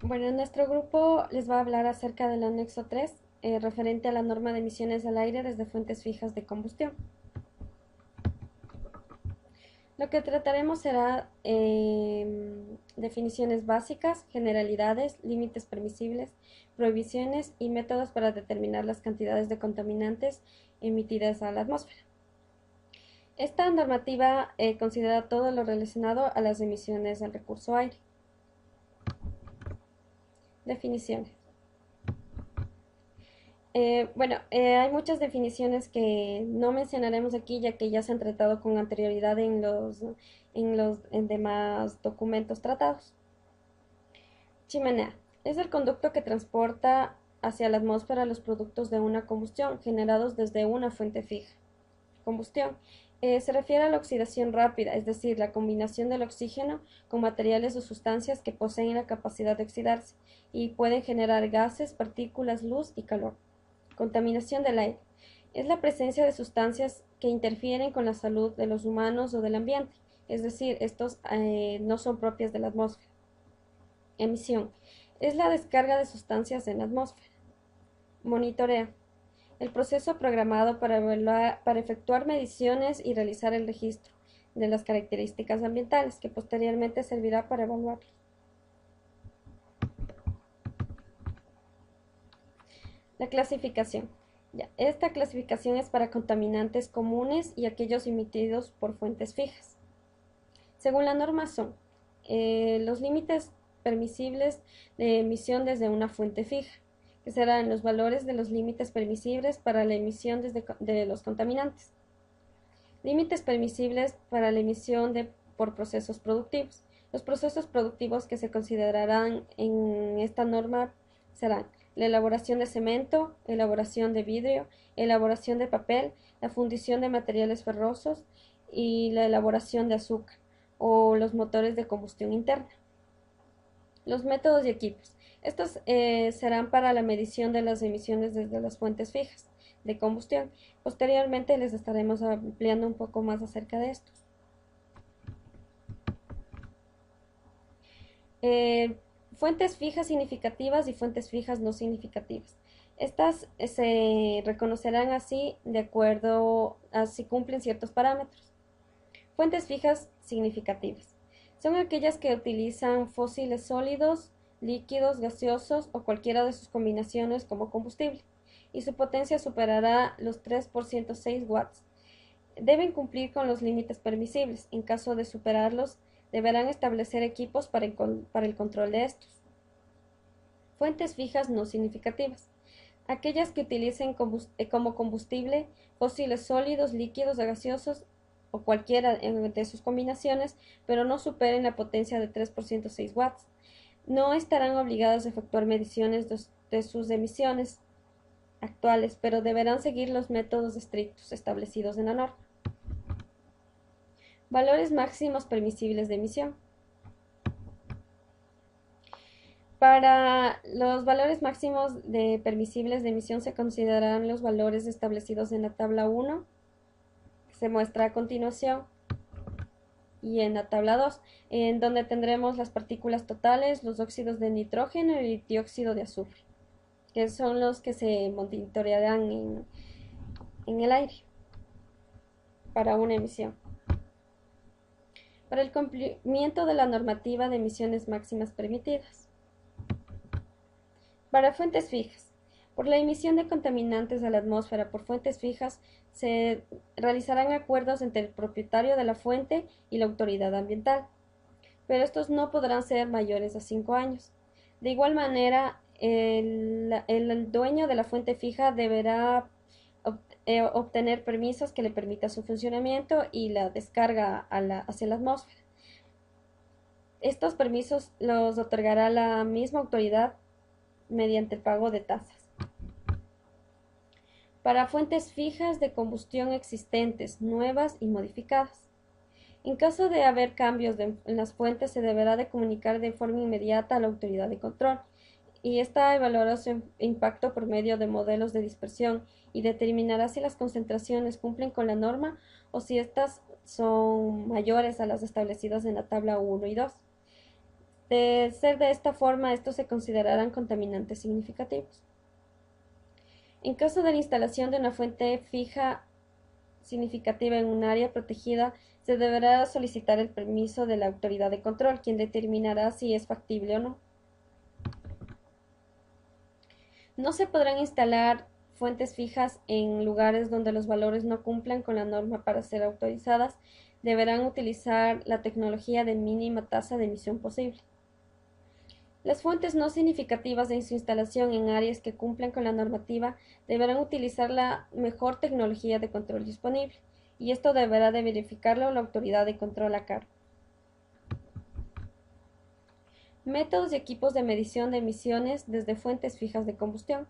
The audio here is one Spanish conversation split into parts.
Bueno, en nuestro grupo les va a hablar acerca del anexo 3, referente a la norma de emisiones al aire desde fuentes fijas de combustión. Lo que trataremos será definiciones básicas, generalidades, límites permisibles, prohibiciones y métodos para determinar las cantidades de contaminantes emitidas a la atmósfera. Esta normativa considera todo lo relacionado a las emisiones del recurso aire. Definiciones. Hay muchas definiciones que no mencionaremos aquí, ya que ya se han tratado con anterioridad en demás documentos tratados. Chimenea. Es el conducto que transporta hacia la atmósfera los productos de una combustión generados desde una fuente fija. Combustión. Se refiere a la oxidación rápida, es decir, la combinación del oxígeno con materiales o sustancias que poseen la capacidad de oxidarse y pueden generar gases, partículas, luz y calor. Contaminación del aire. Es la presencia de sustancias que interfieren con la salud de los humanos o del ambiente, es decir, estos no son propias de la atmósfera. Emisión. Es la descarga de sustancias en la atmósfera. Monitoreo. El proceso programado para efectuar mediciones y realizar el registro de las características ambientales, que posteriormente servirá para evaluarlos. La clasificación. Esta clasificación es para contaminantes comunes y aquellos emitidos por fuentes fijas. Según la norma son los límites permisibles de emisión desde una fuente fija, que serán los valores de los límites permisibles para la emisión de los contaminantes. Límites permisibles para la emisión por procesos productivos. Los procesos productivos que se considerarán en esta norma serán la elaboración de cemento, elaboración de vidrio, elaboración de papel, la fundición de materiales ferrosos y la elaboración de azúcar o los motores de combustión interna. Los métodos y equipos. Estos serán para la medición de las emisiones desde las fuentes fijas de combustión. Posteriormente les estaremos ampliando un poco más acerca de estos. Fuentes fijas significativas y fuentes fijas no significativas. Estas se reconocerán así de acuerdo a si cumplen ciertos parámetros. Fuentes fijas significativas. Son aquellas que utilizan fósiles sólidos, líquidos, gaseosos o cualquiera de sus combinaciones como combustible, y su potencia superará los 3 por 106 watts. Deben cumplir con los límites permisibles. En caso de superarlos, deberán establecer equipos para el control de estos. Fuentes fijas no significativas. Aquellas que utilicen como combustible fósiles sólidos, líquidos o gaseosos o cualquiera de sus combinaciones, pero no superen la potencia de 3 por 106 watts. No estarán obligadas a efectuar mediciones de sus emisiones actuales, pero deberán seguir los métodos estrictos establecidos en la norma. Valores máximos permisibles de emisión. Para los valores máximos permisibles de emisión se considerarán los valores establecidos en la tabla 1, que se muestra a continuación, y en la tabla 2, en donde tendremos las partículas totales, los óxidos de nitrógeno y el dióxido de azufre, que son los que se monitorearán en el aire para una emisión. Para el cumplimiento de la normativa de emisiones máximas permitidas. Para fuentes fijas. Por la emisión de contaminantes a la atmósfera por fuentes fijas, se realizarán acuerdos entre el propietario de la fuente y la autoridad ambiental, pero estos no podrán ser mayores a 5 años. De igual manera, el dueño de la fuente fija deberá obtener permisos que le permitan su funcionamiento y la descarga hacia la atmósfera. Estos permisos los otorgará la misma autoridad mediante el pago de tasas. Para fuentes fijas de combustión existentes, nuevas y modificadas. En caso de haber cambios en las fuentes, se deberá de comunicar de forma inmediata a la autoridad de control, y esta evaluará su impacto por medio de modelos de dispersión y determinará si las concentraciones cumplen con la norma o si estas son mayores a las establecidas en la tabla 1 y 2. De ser de esta forma, estos se considerarán contaminantes significativos. En caso de la instalación de una fuente fija significativa en un área protegida, se deberá solicitar el permiso de la autoridad de control, quien determinará si es factible o no. No se podrán instalar fuentes fijas en lugares donde los valores no cumplan con la norma para ser autorizadas. Deberán utilizar la tecnología de mínima tasa de emisión posible. Las fuentes no significativas en su instalación en áreas que cumplan con la normativa deberán utilizar la mejor tecnología de control disponible, y esto deberá de verificarlo la autoridad de control a cargo. Métodos y equipos de medición de emisiones desde fuentes fijas de combustión.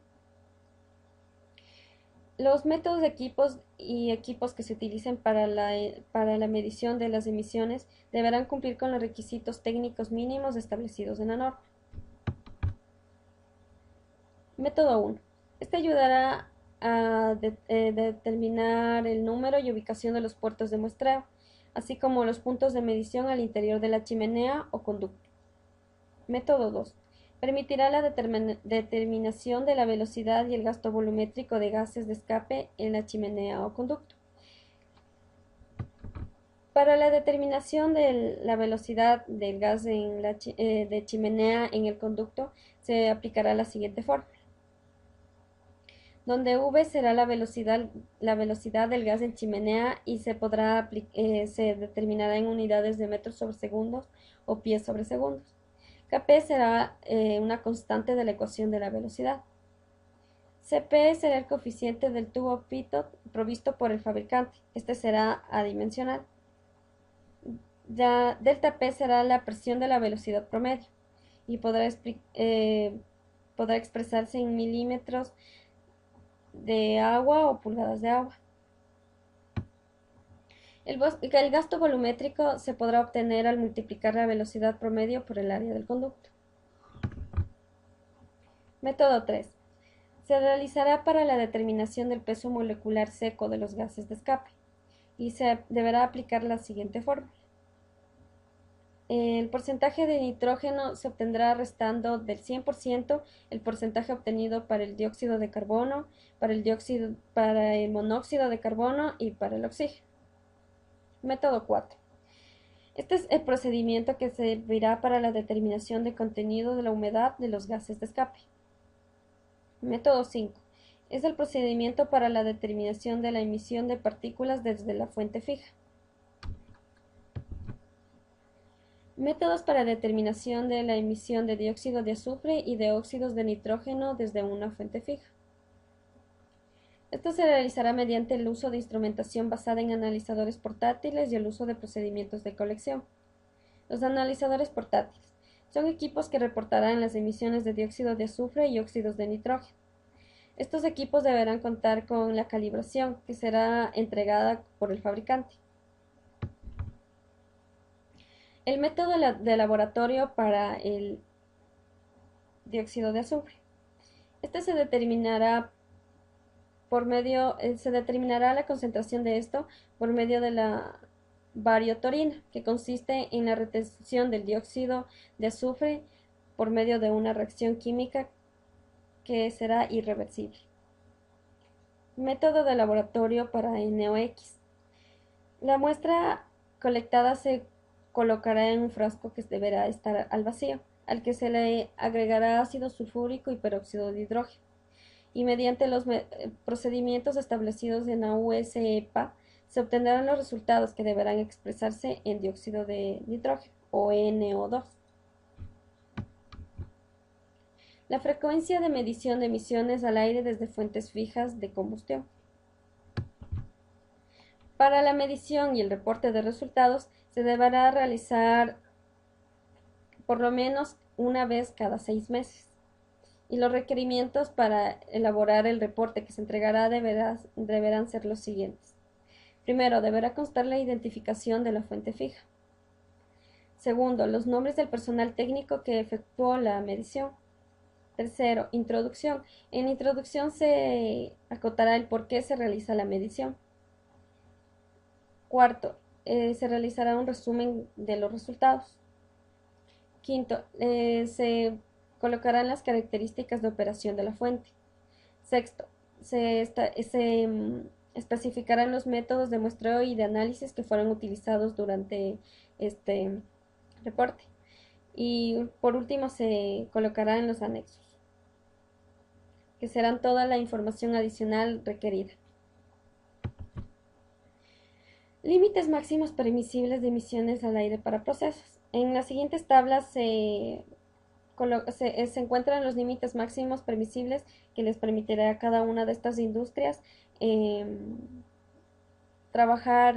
Los métodos de equipos que se utilicen para la medición de las emisiones deberán cumplir con los requisitos técnicos mínimos establecidos en la norma. Método 1. Este ayudará a determinar el número y ubicación de los puertos de muestreo, así como los puntos de medición al interior de la chimenea o conducto. Método 2. Permitirá la determinación de la velocidad y el gasto volumétrico de gases de escape en la chimenea o conducto. Para la determinación de la velocidad del gas de chimenea en el conducto, se aplicará la siguiente fórmula, donde V será la velocidad del gas en chimenea y se determinará en unidades de metros sobre segundos o pies sobre segundos. Kp será una constante de la ecuación de la velocidad. Cp será el coeficiente del tubo pitot provisto por el fabricante. Este será adimensional. Ya delta P será la presión de la velocidad promedio y podrá expresarse en milímetros de agua o pulgadas de agua. El gasto volumétrico se podrá obtener al multiplicar la velocidad promedio por el área del conducto. Método 3. Se realizará para la determinación del peso molecular seco de los gases de escape y se deberá aplicar la siguiente fórmula. El porcentaje de nitrógeno se obtendrá restando del 100% el porcentaje obtenido para el dióxido de carbono, para el monóxido de carbono y para el oxígeno. Método 4. Este es el procedimiento que servirá para la determinación del contenido de la humedad de los gases de escape. Método 5. Es el procedimiento para la determinación de la emisión de partículas desde la fuente fija. Métodos para determinación de la emisión de dióxido de azufre y de óxidos de nitrógeno desde una fuente fija. Esto se realizará mediante el uso de instrumentación basada en analizadores portátiles y el uso de procedimientos de colección. Los analizadores portátiles son equipos que reportarán las emisiones de dióxido de azufre y óxidos de nitrógeno. Estos equipos deberán contar con la calibración, que será entregada por el fabricante. El método de laboratorio para el dióxido de azufre. Este se determinará la concentración de esto por medio de la variotorina, que consiste en la retención del dióxido de azufre por medio de una reacción química que será irreversible. Método de laboratorio para NOx. La muestra colectada se colocará en un frasco que deberá estar al vacío, al que se le agregará ácido sulfúrico y peróxido de hidrógeno, y mediante los procedimientos establecidos en la US-EPA se obtendrán los resultados, que deberán expresarse en dióxido de nitrógeno o NO2. La frecuencia de medición de emisiones al aire desde fuentes fijas de combustión. Para la medición y el reporte de resultados se deberá realizar por lo menos una vez cada 6 meses. Y los requerimientos para elaborar el reporte que se entregará deberán ser los siguientes. Primero, deberá constar la identificación de la fuente fija. Segundo, los nombres del personal técnico que efectuó la medición. Tercero, introducción. En la introducción se acotará el por qué se realiza la medición. Cuarto, se realizará un resumen de los resultados. Quinto, se colocarán las características de operación de la fuente. Sexto, se especificarán los métodos de muestreo y de análisis que fueron utilizados durante este reporte. Y por último, se colocarán los anexos, que serán toda la información adicional requerida. Límites máximos permisibles de emisiones al aire para procesos. En las siguientes tablas se encuentran los límites máximos permisibles que les permitirá a cada una de estas industrias trabajar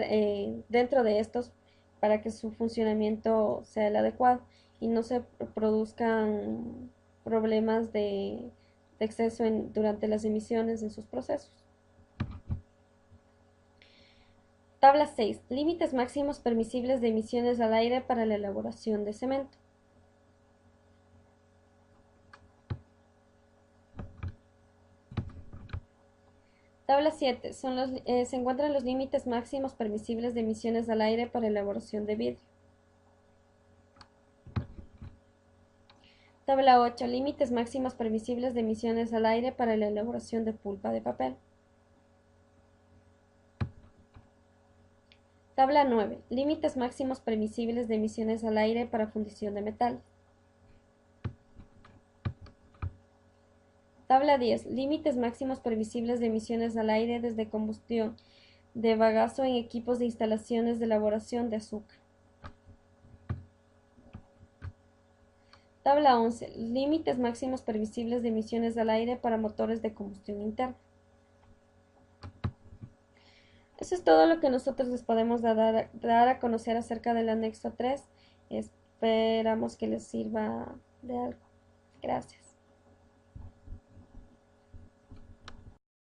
dentro de estos para que su funcionamiento sea el adecuado y no se produzcan problemas de exceso durante las emisiones en sus procesos. Tabla 6. Límites máximos permisibles de emisiones al aire para la elaboración de cemento. Tabla 7. Se encuentran los límites máximos permisibles de emisiones al aire para elaboración de vidrio. Tabla 8. Límites máximos permisibles de emisiones al aire para la elaboración de pulpa de papel. Tabla 9. Límites máximos permisibles de emisiones al aire para fundición de metales. Tabla 10. Límites máximos permisibles de emisiones al aire desde combustión de bagazo en equipos de instalaciones de elaboración de azúcar. Tabla 11. Límites máximos permisibles de emisiones al aire para motores de combustión interna. Eso es todo lo que nosotros les podemos dar a conocer acerca del anexo 3. Esperamos que les sirva de algo. Gracias.